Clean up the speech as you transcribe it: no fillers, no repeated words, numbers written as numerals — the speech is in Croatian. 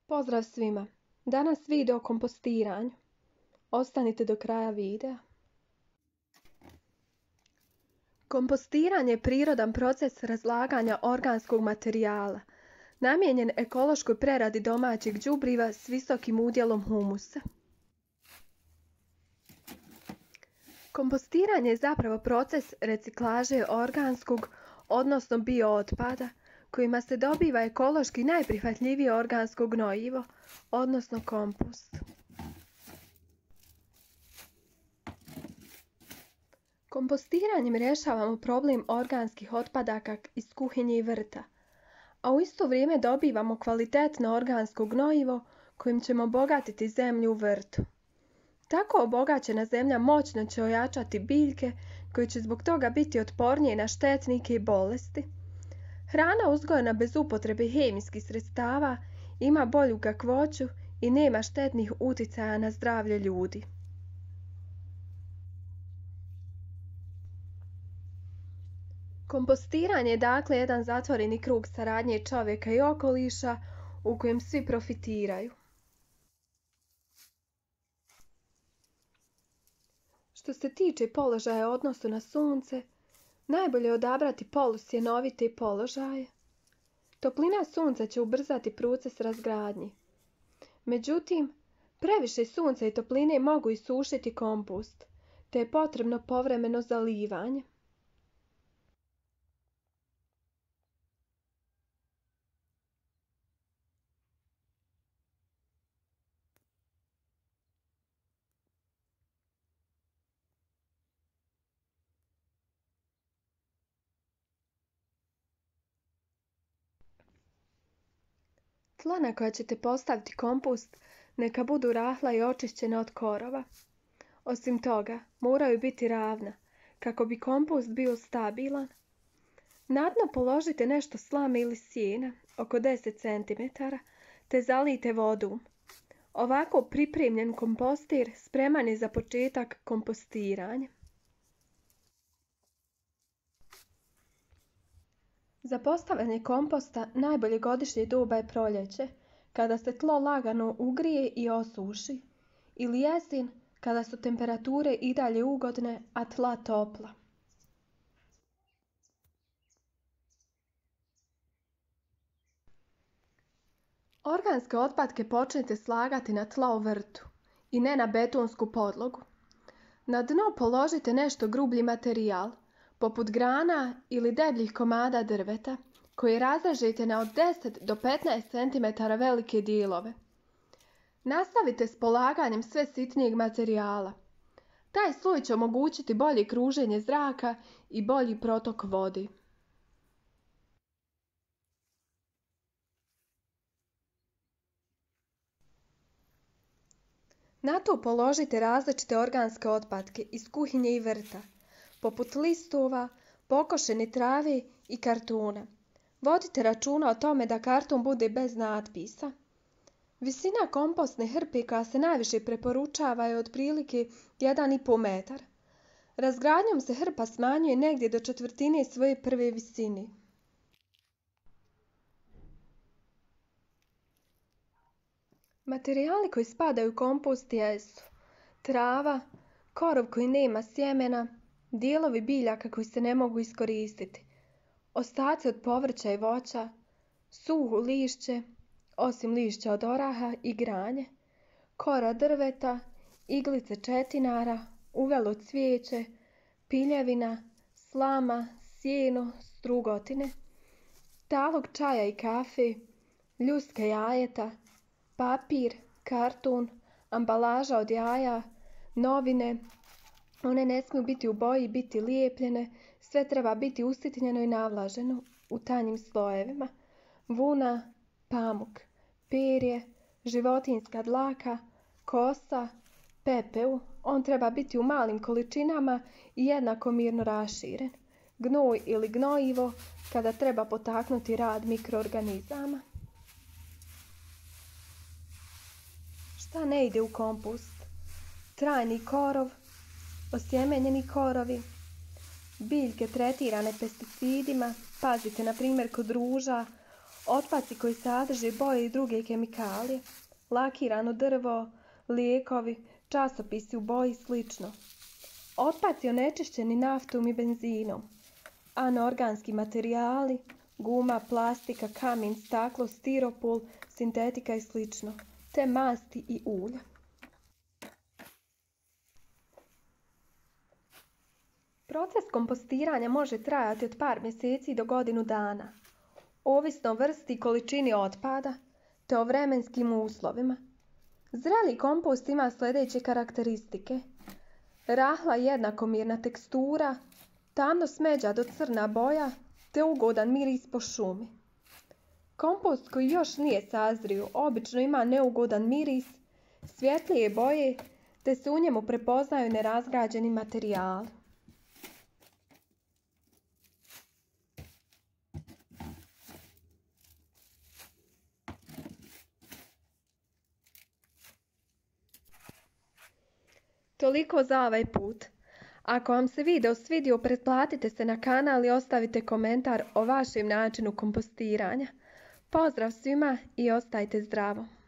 Pozdrav svima! Danas video o kompostiranju. Ostanite do kraja videa. Kompostiranje je prirodan proces razlaganja organskog materijala, namijenjen ekološkoj preradi domaćeg đubriva s visokim udjelom humusa. Kompostiranje je zapravo proces reciklaže organskog, odnosno biootpada, kojima se dobiva ekološki najprihvatljivije organsko gnojivo, odnosno kompost. Kompostiranjem rješavamo problem organskih otpadaka iz kuhinje i vrta, a u isto vrijeme dobivamo kvalitetno organsko gnojivo kojim ćemo obogatiti zemlju u vrtu. Tako obogaćena zemlja moćno će ojačati biljke koje će zbog toga biti otpornije na štetnike i bolesti. Hrana uzgojena bez upotrebe hemijskih sredstava ima bolju kakvoću i nema štetnih uticaja na zdravlje ljudi. Kompostiranje je dakle jedan zatvoreni krug saradnje čovjeka i okoliša u kojem svi profitiraju. Što se tiče položaja u odnosu na sunce, najbolje je odabrati polusjenovite položaje. Toplina sunca će ubrzati proces razgradnje. Međutim, previše sunca i topline mogu isušiti kompost, te je potrebno povremeno zalivanje. Tla na koja ćete postaviti kompost neka budu rahla i očišćena od korova. Osim toga, moraju biti ravna, kako bi kompost bio stabilan. Na dno položite nešto slame ili sjena, oko 10 cm, te zalijte vodom. Ovako pripremljen kompostir spreman je za početak kompostiranja. Za postavljanje komposta najbolje godišnje doba je proljeće, kada se tlo lagano ugrije i osuši, ili jesen, kada su temperature i dalje ugodne, a tla topla. Organske otpadke počnite slagati na tla u vrtu i ne na betonsku podlogu. Na dno položite nešto grublji materijal, poput grana ili debljih komada drveta, koje razrežete na od 10 do 15 cm velike dijelove. Nastavite s polaganjem sve sitnijeg materijala. Taj sloj će omogućiti bolje kruženje zraka i bolji protok vode. Na to položite različite organske otpadke iz kuhinje i vrta, poput listova, pokošene trave i kartona. Vodite računa o tome da karton bude bez natpisa. Visina kompostne hrpe koja se najviše preporučava je otprilike 1,5 metar. Razgradnjom se hrpa smanjuje negdje do četvrtine svoje prve visine. Materijali koji spadaju u kompost jesu trava, korov koji nema sjemena, dijelovi biljaka koji se ne mogu iskoristiti, ostaci od povrća i voća, suho lišće, osim lišća od oraha i granje, kora drveta, iglice četinara, uvelo cvijeće, piljevina, slama, sjeno, strugotine, talog čaja i kafe, ljuske jajeta, papir, karton, ambalaža od jaja, novine. One ne smiju biti u boji i biti lijepljene, sve treba biti usitnjeno i navlaženo u tanjim slojevima. Vuna, pamuk, perje, životinjska dlaka, kosa, pepeo. On treba biti u malim količinama i jednakomjerno raširen. Gnoj ili gnojivo kada treba potaknuti rad mikroorganizama. Šta ne ide u kompost? Trajni korov, osjemenjeni korovi, biljke tretirane pesticidima, pazite na primjer kod ruža, otpaci koji sadrže boje i druge kemikalije, lakirano drvo, lijekovi, časopisi u boji i sl. Otpaci onečišćeni naftom i benzinom, anorganski materijali, guma, plastika, kamen, staklo, stiropor, sintetika i sl. Te masti i ulja. Proces kompostiranja može trajati od par mjeseci do godinu dana, ovisno o vrsti i količini otpada, te o vremenskim uslovima. Zreli kompost ima sljedeće karakteristike: rahla jednakomjerna tekstura, tamno smeđa do crna boja, te ugodan miris po šumi. Kompost koji još nije sazrio obično ima neugodan miris, svjetlije boje, te se u njemu prepoznaju nerazgrađeni materijali. Toliko za ovaj put. Ako vam se video svidio, pretplatite se na kanal i ostavite komentar o vašem načinu kompostiranja. Pozdrav svima i ostajte zdravo!